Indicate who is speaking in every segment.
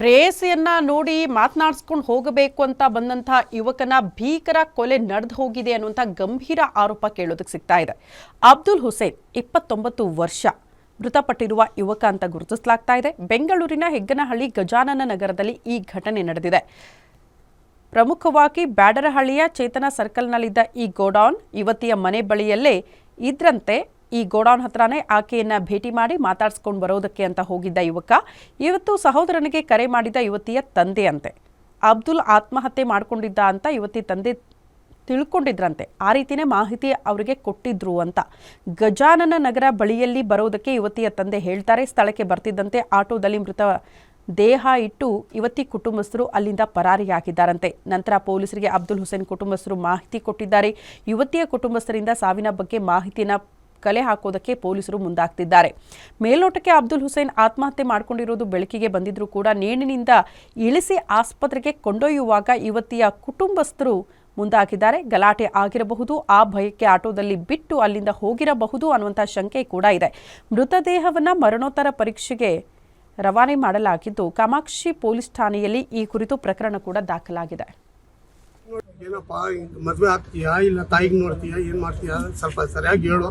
Speaker 1: ಪ್ರೇಯಸಿಯನ್ನ ನೋಡಿ ಮಾತನಾಡಿಸ್ಕೊಂಡು ಹೋಗಬೇಕು ಅಂತ ಬಂದಂತ ಯುವಕನ ಭೀಕರ ಕೊಲೆ ನಡೆದು ಹೋಗಿದೆ ಅನ್ನುವಂತ ಗಂಭೀರ ಆರೋಪ ಕೇಳೋದಕ್ಕೆ ಸಿಗ್ತಾ ಇದೆ. ಅಬ್ದುಲ್ ಹುಸೇನ್ 29 ವರ್ಷ ಮೃತಪಟ್ಟಿರುವ ಯುವಕ ಅಂತ ಗುರುತಿಸಲಾಗ್ತಾ ಇದೆ. ಬೆಂಗಳೂರಿನ ಹೆಗ್ಗನಹಳ್ಳಿ ಗಜಾನನ ನಗರದಲ್ಲಿ ಈ ಘಟನೆ ನಡೆದಿದೆ. ಪ್ರಮುಖವಾಗಿ ಬ್ಯಾಡರಹಳ್ಳಿಯ ಚೇತನ ಸರ್ಕಲ್ನಲ್ಲಿದ್ದ ಈ ಗೋಡೌನ್ ಯುವತಿಯ ಮನೆ ಬಳಿಯಲ್ಲೇ ಇದ್ರಂತೆ. ಈ ಗೋಡೌನ್ ಹತ್ರನೇ ಆಕೆಯನ್ನ ಭೇಟಿ ಮಾಡಿ ಮಾತಾಡ್ಸ್ಕೊಂಡು ಬರೋದಕ್ಕೆ ಅಂತ ಹೋಗಿದ್ದ ಯುವಕ ಇವತ್ತು ಸಹೋದರನಿಗೆ ಕರೆ ಮಾಡಿದ ಯುವತಿಯ ತಂದೆ ಅಂತೆ. ಅಬ್ದುಲ್ ಆತ್ಮಹತ್ಯೆ ಮಾಡ್ಕೊಂಡಿದ್ದ ಅಂತ ಯುವತಿ ತಂದೆ ತಿಳ್ಕೊಂಡಿದ್ರಂತೆ. ಆ ರೀತಿನೇ ಮಾಹಿತಿ ಅವರಿಗೆ ಕೊಟ್ಟಿದ್ರು ಅಂತ. ಗಜಾನನ ನಗರ ಬಳಿಯಲ್ಲಿ ಬರೋದಕ್ಕೆ ಯುವತಿಯ ತಂದೆ ಹೇಳ್ತಾರೆ. ಸ್ಥಳಕ್ಕೆ ಬರ್ತಿದ್ದಂತೆ ಆಟೋದಲ್ಲಿ ಮೃತ ದೇಹ ಇಟ್ಟು ಯುವತಿ ಕುಟುಂಬಸ್ಥರು ಅಲ್ಲಿಂದ ಪರಾರಿಯಾಗಿದ್ದಾರಂತೆ. ನಂತರ ಪೊಲೀಸರಿಗೆ ಅಬ್ದುಲ್ ಹುಸೇನ್ ಕುಟುಂಬಸ್ಥರು ಮಾಹಿತಿ ಕೊಟ್ಟಿದ್ದಾರೆ. ಯುವತಿಯ ಕುಟುಂಬಸ್ಥರಿಂದ ಸಾವಿನ ಬಗ್ಗೆ ಮಾಹಿತಿನ ಕಲೆ ಹಾಕೋದಕ್ಕೆ ಪೊಲೀಸರು ಮುಂದಾಗ್ತಿದ್ದಾರೆ. ಮೇಲ್ನೋಟಕ್ಕೆ ಅಬ್ದುಲ್ ಹುಸೇನ್ ಆತ್ಮಹತ್ಯೆ ಮಾಡಿಕೊಂಡಿರೋದು ಬೆಳಕಿಗೆ ಬಂದಿದ್ರೂ ಕೂಡ ನೇಣಿನಿಂದ ಇಳಿಸಿ ಆಸ್ಪತ್ರೆಗೆ ಕೊಂಡೊಯ್ಯುವಾಗ ಯುವತಿಯ ಕುಟುಂಬಸ್ಥರು ಮುಂದಾಗಿದ್ದಾರೆ. ಗಲಾಟೆ ಆಗಿರಬಹುದು, ಆ ಭಯಕ್ಕೆ ಆಟೋದಲ್ಲಿ ಬಿಟ್ಟು ಅಲ್ಲಿಂದ ಹೋಗಿರಬಹುದು ಅನ್ನುವಂಥ ಶಂಕೆ ಕೂಡ ಇದೆ. ಮೃತದೇಹವನ್ನು ಮರಣೋತ್ತರ ಪರೀಕ್ಷೆಗೆ ರವಾನೆ ಮಾಡಲಾಗಿದ್ದು ಕಾಮಾಕ್ಷಿ ಪೊಲೀಸ್ ಠಾಣೆಯಲ್ಲಿ ಈ ಕುರಿತು ಪ್ರಕರಣ ಕೂಡ ದಾಖಲಾಗಿದೆ.
Speaker 2: ಏನಪ್ಪ ಮದ್ವೆ ಆಗ್ತೀಯಾ ಇಲ್ಲ ತಾಯಿಗೆ ನೋಡ್ತೀಯಾ ಏನ್ ಮಾಡ್ತೀಯಾ ಸ್ವಲ್ಪ ಸರಿಯಾಗಿ ಹೇಳು,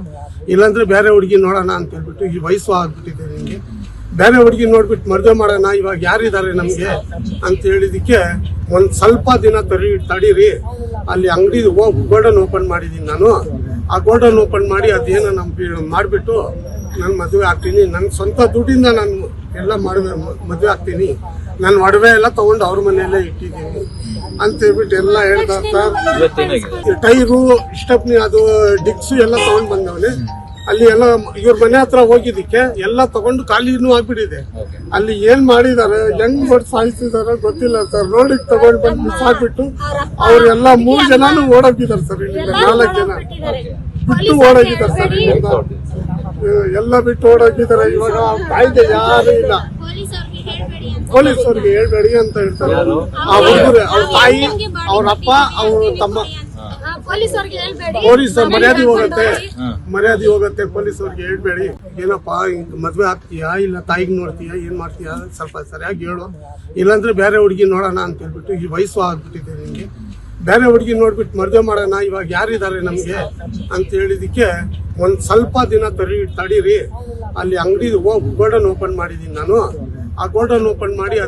Speaker 2: ಇಲ್ಲಾಂದ್ರೆ ಬೇರೆ ಹುಡುಗಿ ನೋಡೋಣ ಅಂತ ಹೇಳ್ಬಿಟ್ಟು ಈ ವಯಸ್ಸು ಆಗ್ಬಿಟ್ಟಿದೆ ನಿಮ್ಗೆ, ಬೇರೆ ಹುಡುಗಿ ನೋಡ್ಬಿಟ್ಟು ಮದ್ವೆ ಮಾಡೋಣ ಇವಾಗ ಯಾರಿದ್ದಾರೆ ನಮ್ಗೆ ಅಂತ ಹೇಳಿದಕ್ಕೆ ಒಂದ್ ಸ್ವಲ್ಪ ದಿನ ತಡೀರಿ, ಅಲ್ಲಿ ಅಂಗಡಿ ಗೋಡನ್ ಓಪನ್ ಮಾಡಿದೀನಿ ನಾನು, ಆ ಗೋಡನ್ ಓಪನ್ ಮಾಡಿ ಅದೇನೋ ಮಾಡ್ಬಿಟ್ಟು ನಾನು ಮದ್ವೆ ಆಗ್ತೀನಿ, ನನ್ನ ಸ್ವಂತ ದುಡ್ಡಿಂದ ನಾನು ಎಲ್ಲ ಮದ್ವೆ ಆಗ್ತೀನಿ, ನಾನು ಒಡವೆ ಎಲ್ಲ ತಗೊಂಡು ಅವ್ರ ಮನೆಯಲ್ಲೇ ಇಟ್ಟಿದ್ದೀನಿ ಅಂತ ಹೇಳ್ಬಿಟ್ಟು ಎಲ್ಲ ಹೇಳ್ತಾ ಟೈರು ಸ್ಟೆಪ್ನಿ ಅದು ಡಿಕ್ಸು ಎಲ್ಲ ತಗೊಂಡ್ ಬಂದವನೆ. ಅಲ್ಲಿ ಎಲ್ಲ ಇವ್ರ ಮನೆ ಹತ್ರ ಹೋಗಿದ್ದಕ್ಕೆ ಎಲ್ಲ ತಗೊಂಡು ಖಾಲಿನೂ ಆಗ್ಬಿಟ್ಟಿದೆ. ಅಲ್ಲಿ ಏನ್ ಮಾಡಿದಾರೆ ಹೆಂಗ್ ಬಟ್ ಸಾಯಿಸಿದಾರೆ ಗೊತ್ತಿಲ್ಲ ಸರ್. ರೋಡಿಗೆ ತಗೊಂಡ್ ಬಂದು ಮಿಸ್ ಆಗ್ಬಿಟ್ಟು ಅವ್ರೆಲ್ಲ 3 ಜನನು ಓಡೋಗಿದ್ದಾರೆ ಸರ್. ಇಲ್ಲಿಂದ 4 ಜನ ಬಿಟ್ಟು ಓಡೋಗಿದ್ದಾರೆ ಸರ್. ಇಲ್ಲಿಂದ ಎಲ್ಲ ಬಿಟ್ಟು ಓಡೋಗಿದ್ದಾರೆ. ಇವಾಗ ಕಾಯ್ದೆ ಯಾರು ಇಲ್ಲ. ಪೊಲೀಸವ್ರಿಗೆ ಹೇಳ್ಬೇಡಿ ಅಂತ ಹೇಳ್ತಾರೆ. ಆ ಹುಡುಗರು ಅವ್ರ ತಾಯಿ ಅವ್ರ ಅಪ್ಪ ಅವ್ರ ತಮ್ಮ ಪೊಲೀಸ್ ಮರ್ಯಾದೆ ಹೋಗುತ್ತೆ ಪೊಲೀಸವ್ರಿಗೆ ಹೇಳ್ಬೇಡಿ. ಏನಪ್ಪಾ ಮದ್ವೆ ಆಗ್ತೀಯಾ ಇಲ್ಲ ತಾಯಿಗೆ ನೋಡ್ತೀಯಾ ಏನ್ ಮಾಡ್ತೀಯಾ ಸ್ವಲ್ಪ ಸರಿಯಾಗಿ ಹೇಳು, ಇಲ್ಲಾಂದ್ರೆ ಬೇರೆ ಹುಡುಗಿ ನೋಡೋಣ ಅಂತ ಹೇಳ್ಬಿಟ್ಟು ಈ ವಯಸ್ಸು ಆಗ್ಬಿಟ್ಟಿದೆ ನಿಮ್ಗೆ, ಬೇರೆ ಹುಡುಗಿ ನೋಡ್ಬಿಟ್ಟು ಮದ್ವೆ ಮಾಡೋಣ ಇವಾಗ ಯಾರಿದ್ದಾರೆ ನಮ್ಗೆ ಅಂತ ಹೇಳಿದಕ್ಕೆ ಒಂದ್ ಸ್ವಲ್ಪ ದಿನ ತಡೀರಿ, ಅಲ್ಲಿ ಅಂಗಡಿ ಗೋಡನ್ ಓಪನ್ ಮಾಡಿದೀನಿ ನಾನು, ಆ ಗೋಡನ್ ಓಪನ್ ಮಾಡಿ